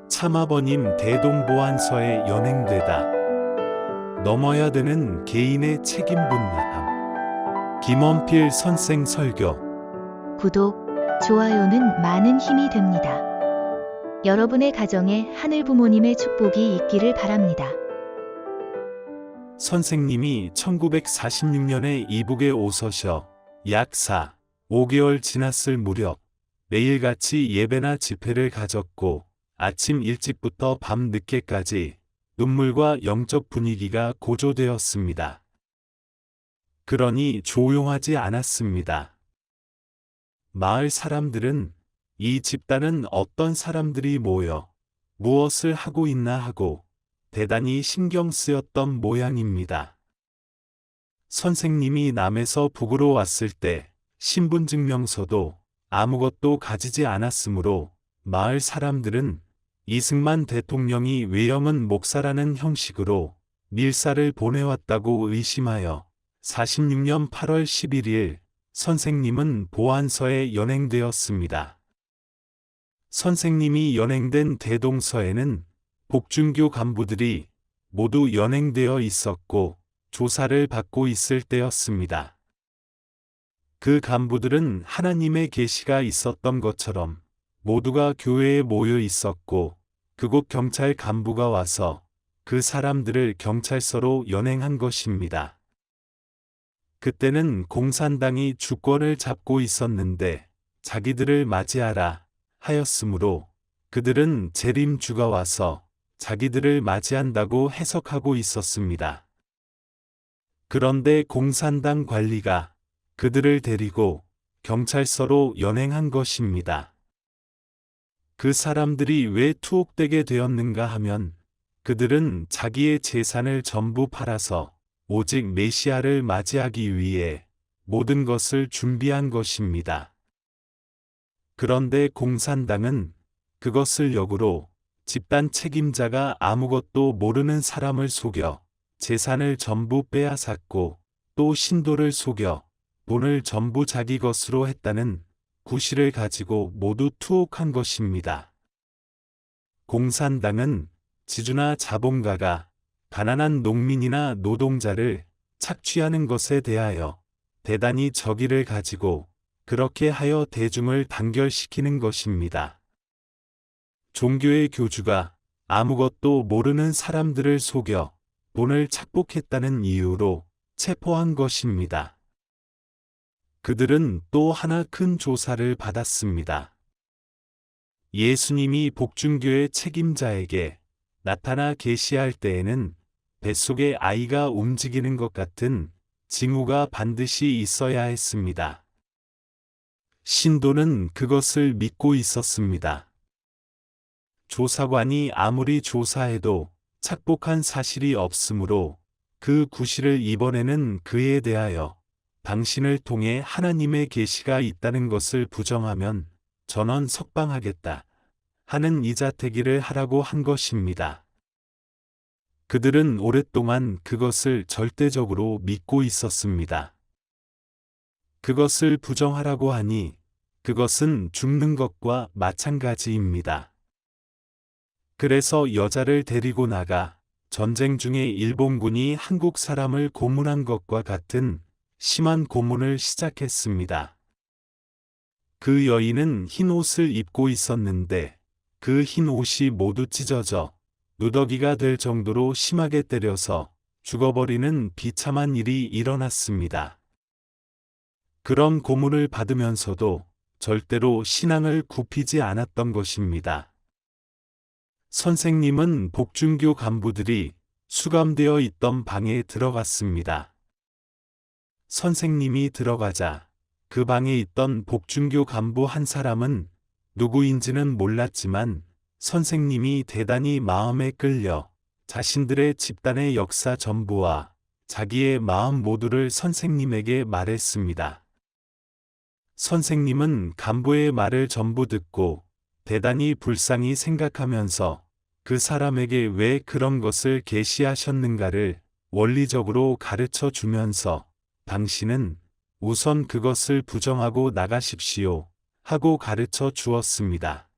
참아버님 대동보안서에 연행되다. 넘어야 되는 개인의 책임 분담. 김원필 선생 설교. 구독, 좋아요는 많은 힘이 됩니다. 여러분의 가정에 하늘 부모님의 축복이 있기를 바랍니다. 선생님이 1946년에 이북에 오서셔 약 5개월 지났을 무렵 매일같이 예배나 집회를 가졌고 아침 일찍부터 밤 늦게까지 눈물과 영적 분위기가 고조되었습니다. 그러니 조용하지 않았습니다. 마을 사람들은 이 집단은 어떤 사람들이 모여 무엇을 하고 있나 하고 대단히 신경 쓰였던 모양입니다. 선생님이 남에서 북으로 왔을 때 신분증명서도 아무것도 가지지 않았으므로 마을 사람들은 이승만 대통령이 외영은 목사라는 형식으로 밀사를 보내왔다고 의심하여 46년 8월 11일 선생님은 보안서에 연행되었습니다. 선생님이 연행된 대동서에는 복준교 간부들이 모두 연행되어 있었고 조사를 받고 있을 때였습니다. 그 간부들은 하나님의 계시가 있었던 것처럼 모두가 교회에 모여 있었고 그곳 경찰 간부가 와서 그 사람들을 경찰서로 연행한 것입니다. 그때는 공산당이 주권을 잡고 있었는데 자기들을 맞이하라 하였으므로 그들은 재림주가 와서 자기들을 맞이한다고 해석하고 있었습니다. 그런데 공산당 관리가 그들을 데리고 경찰서로 연행한 것입니다. 그 사람들이 왜 투옥되게 되었는가 하면 그들은 자기의 재산을 전부 팔아서 오직 메시아를 맞이하기 위해 모든 것을 준비한 것입니다. 그런데 공산당은 그것을 역으로 집단 책임자가 아무것도 모르는 사람을 속여 재산을 전부 빼앗았고 또 신도를 속여 돈을 전부 자기 것으로 했다는 구실을 가지고 모두 투옥한 것입니다. 공산당은 지주나 자본가가 가난한 농민이나 노동자를 착취하는 것에 대하여 대단히 적의를 가지고 그렇게 하여 대중을 단결시키는 것입니다. 종교의 교주가 아무것도 모르는 사람들을 속여 돈을 착복했다는 이유로 체포한 것입니다. 그들은 또 하나 큰 조사를 받았습니다. 예수님이 복준교의 책임자에게 나타나 계시할 때에는 뱃속에 아이가 움직이는 것 같은 징후가 반드시 있어야 했습니다. 신도는 그것을 믿고 있었습니다. 조사관이 아무리 조사해도 착복한 사실이 없으므로 그 구실을 이번에는 그에 대하여 당신을 통해 하나님의 계시가 있다는 것을 부정하면 전원 석방하겠다 하는 이자택일을 하라고 한 것입니다. 그들은 오랫동안 그것을 절대적으로 믿고 있었습니다. 그것을 부정하라고 하니 그것은 죽는 것과 마찬가지입니다. 그래서 여자를 데리고 나가 전쟁 중에 일본군이 한국 사람을 고문한 것과 같은 심한 고문을 시작했습니다. 그 여인은 흰 옷을 입고 있었는데 그 흰 옷이 모두 찢어져 누더기가 될 정도로 심하게 때려서 죽어버리는 비참한 일이 일어났습니다. 그런 고문을 받으면서도 절대로 신앙을 굽히지 않았던 것입니다. 선생님은 복준교 간부들이 수감되어 있던 방에 들어갔습니다. 선생님이 들어가자 그 방에 있던 복준교 간부 한 사람은 누구인지는 몰랐지만 선생님이 대단히 마음에 끌려 자신들의 집단의 역사 전부와 자기의 마음 모두를 선생님에게 말했습니다. 선생님은 간부의 말을 전부 듣고 대단히 불쌍히 생각하면서 그 사람에게 왜 그런 것을 계시하셨는가를 원리적으로 가르쳐 주면서 당신은 우선 그것을 부정하고 나가십시오 하고 가르쳐 주었습니다.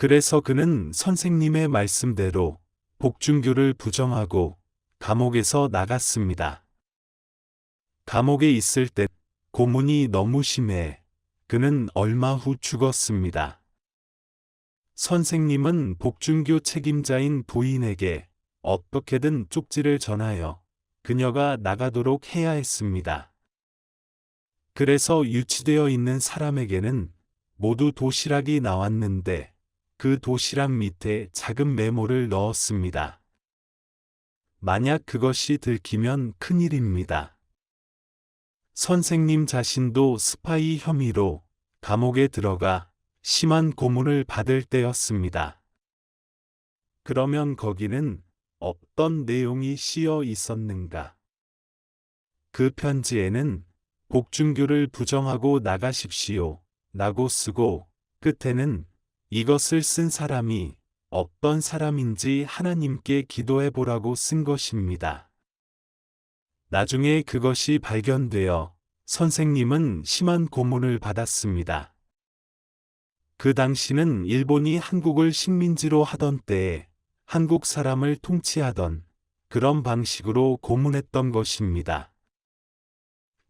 그래서 그는 선생님의 말씀대로 복중교를 부정하고 감옥에서 나갔습니다. 감옥에 있을 때 고문이 너무 심해 그는 얼마 후 죽었습니다. 선생님은 복중교 책임자인 부인에게 어떻게든 쪽지를 전하여 그녀가 나가도록 해야 했습니다. 그래서 유치되어 있는 사람에게는 모두 도시락이 나왔는데 그 도시락 밑에 작은 메모를 넣었습니다. 만약 그것이 들키면 큰일입니다. 선생님 자신도 스파이 혐의로 감옥에 들어가 심한 고문을 받을 때였습니다. 그러면 거기는 어떤 내용이 씌어 있었는가? 그 편지에는 복중교를 부정하고 나가십시오 라고 쓰고 끝에는 이것을 쓴 사람이 어떤 사람인지 하나님께 기도해 보라고 쓴 것입니다. 나중에 그것이 발견되어 선생님은 심한 고문을 받았습니다. 그 당시는 일본이 한국을 식민지로 하던 때에 한국 사람을 통치하던 그런 방식으로 고문했던 것입니다.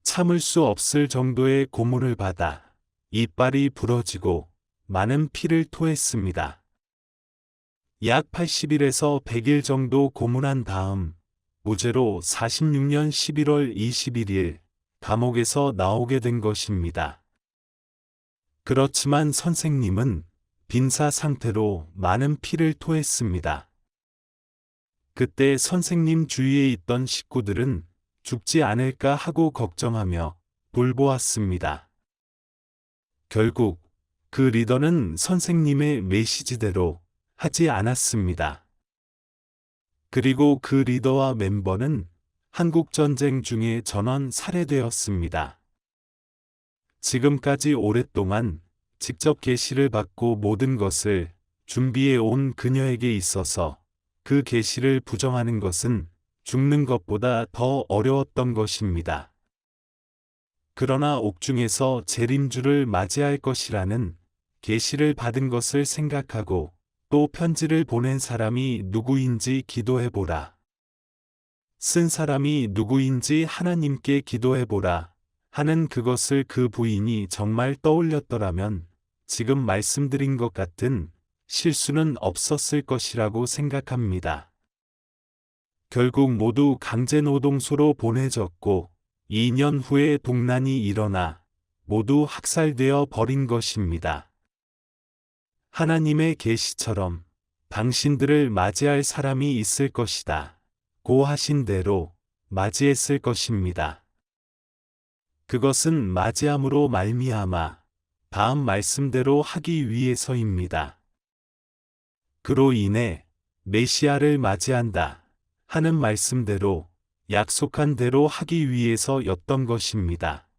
참을 수 없을 정도의 고문을 받아 이빨이 부러지고 많은 피를 토했습니다. 약 80일에서 100일 정도 고문한 다음 무죄로 46년 11월 21일 감옥에서 나오게 된 것입니다. 그렇지만 선생님은 빈사 상태로 많은 피를 토했습니다. 그때 선생님 주위에 있던 식구들은 죽지 않을까 하고 걱정하며 돌보았습니다. 결국 그 리더는 선생님의 메시지대로 하지 않았습니다. 그리고 그 리더와 멤버는 한국전쟁 중에 전원 살해되었습니다. 지금까지 오랫동안 직접 계시를 받고 모든 것을 준비해 온 그녀에게 있어서 그 계시를 부정하는 것은 죽는 것보다 더 어려웠던 것입니다. 그러나 옥중에서 재림주를 맞이할 것이라는 계시를 받은 것을 생각하고 또 편지를 보낸 사람이 누구인지 기도해보라. 쓴 사람이 누구인지 하나님께 기도해보라 하는 그것을 그 부인이 정말 떠올렸더라면 지금 말씀드린 것 같은 실수는 없었을 것이라고 생각합니다. 결국 모두 강제노동소로 보내졌고 2년 후에 동란이 일어나 모두 학살되어 버린 것입니다. 하나님의 계시처럼 당신들을 맞이할 사람이 있을 것이다. 고 하신 대로 맞이했을 것입니다. 그것은 맞이함으로 말미암아 다음 말씀대로 하기 위해서입니다. 그로 인해 메시아를 맞이한다 하는 말씀대로 약속한 대로 하기 위해서였던 것입니다.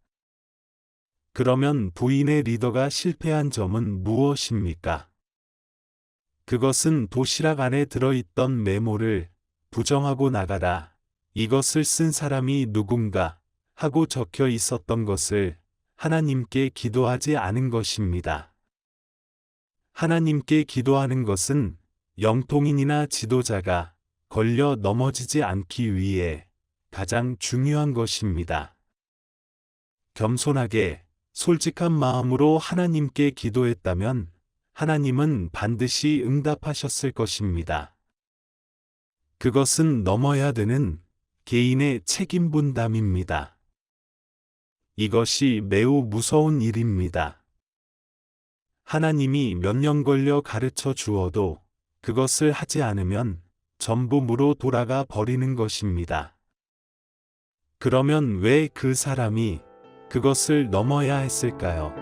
그러면 부인의 리더가 실패한 점은 무엇입니까? 그것은 도시락 안에 들어있던 메모를 부정하고 나가라. 이것을 쓴 사람이 누군가 하고 적혀 있었던 것을 하나님께 기도하지 않은 것입니다. 하나님께 기도하는 것은 영통인이나 지도자가 걸려 넘어지지 않기 위해 가장 중요한 것입니다. 겸손하게 솔직한 마음으로 하나님께 기도했다면 하나님은 반드시 응답하셨을 것입니다. 그것은 넘어야 되는 개인의 책임 분담입니다. 이것이 매우 무서운 일입니다. 하나님이 몇 년 걸려 가르쳐 주어도 그것을 하지 않으면 전부 무로 돌아가 버리는 것입니다. 그러면 왜 그 사람이 그것을 넘어야 했을까요?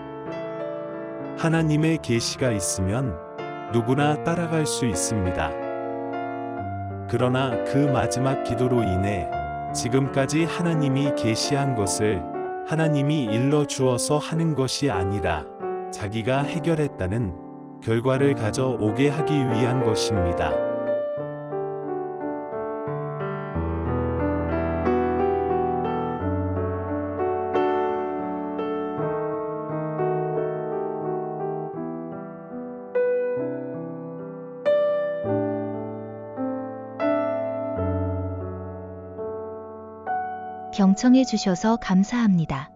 하나님의 계시가 있으면 누구나 따라갈 수 있습니다. 그러나 그 마지막 기도로 인해 지금까지 하나님이 계시한 것을 하나님이 일러 주어서 하는 것이 아니라 자기가 해결했다는 결과를 가져오게 하기 위한 것입니다. 경청해 주셔서 감사합니다.